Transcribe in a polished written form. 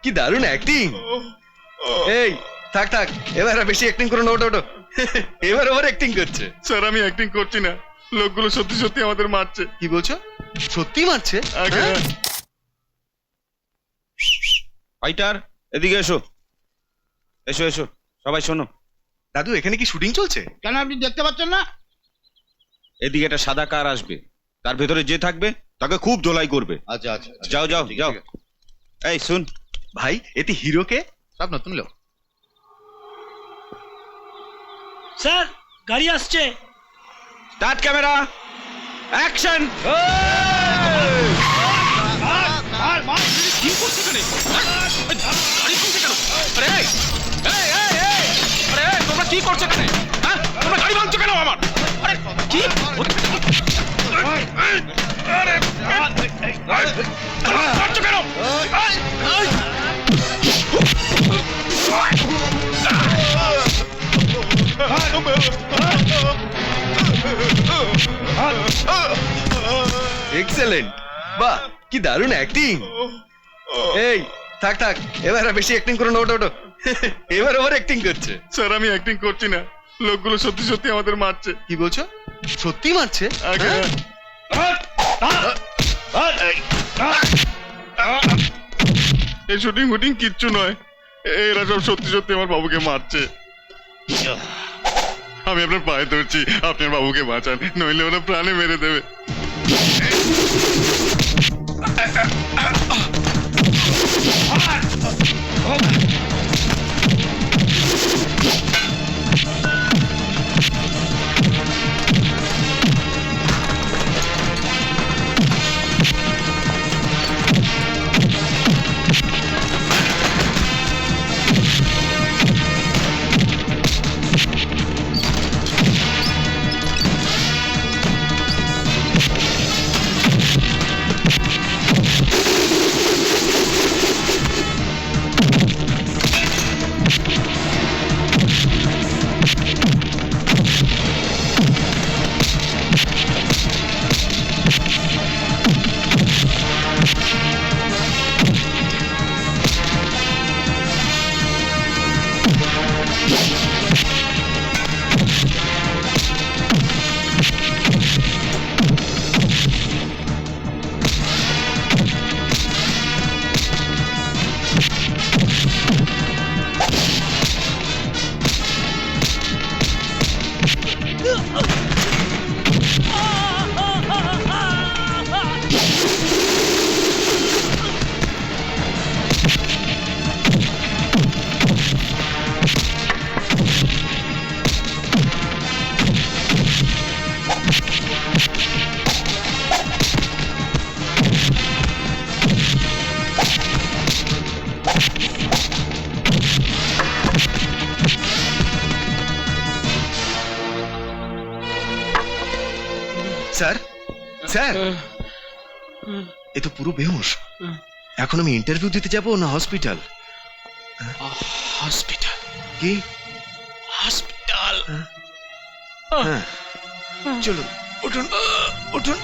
কি দারুণ অ্যাক্টিং। এই থাক থাক, এবার আর বেশি অ্যাক্টিং করো না, ওটো ওটো। এবার ওভার অ্যাক্টিং করছে। স্যার আমি অ্যাক্টিং করছি না, লোকগুলো সত্যি সত্যি আমাদের মারছে। কি বলছো? সত্যি মারছে? আগে হ্যাঁ? ফাইটার এদিকে এসো, এসো এসো সবাই শোনো। দাদু এখানে কি শুটিং চলছে? কেন আপনি দেখতে পাচ্ছেন না? এদিকে একটা সাদা কার আসবে, তার ভেতরে যে থাকবে তাকে খুব ধোলাই করবে। আচ্ছা আচ্ছা যাও যাও যাও। এই শুন, ভাই এতে হিরোকে? সব নতুন লোক। স্যার গাড়ি আসছে। Start camera, action. কি করছে এখানে? গাড়ি থামছে কেন? আরে এই, এই, এই, এই, আরে এই, তোমরা কি করছো এখানে? হ্যাঁ, তোমরা গাড়ি ভাঙছো কেন আমার? আরে কি? আরে মারছো কেন? এক্সেলেন্ট, বাহ কি দারুণ অ্যাক্টিং। এই থাক থাক, এবার আর বেশি অ্যাক্টিং করো না, ওটো ওটো। এবার ওভার অ্যাক্টিং করছে। স্যার আমি অ্যাক্টিং করছি না, লোকগুলো সত্যি সত্যি আমাদের মারছে। কি বলছো? সত্যি মারছে? আগে হ্যাঁ? এই শুটিং ফুটিং কিচ্ছু নয়, এরা সব সত্যি সত্যি আমার বাবুকে মারছে। আমি আপনার পায়ে ধরছি, আপনার বাবুকে বাঁচান, নইলে ওরা প্রাণে মেরে দেবে। স্যার স্যার, এ তো পুরো বেহুশ। এখন আমি ইন্টারভিউ দিতে যাব না হসপিটাল? হসপিটাল? কি? হসপিটাল? হ্যাঁ চলুন, উঠুন উঠুন।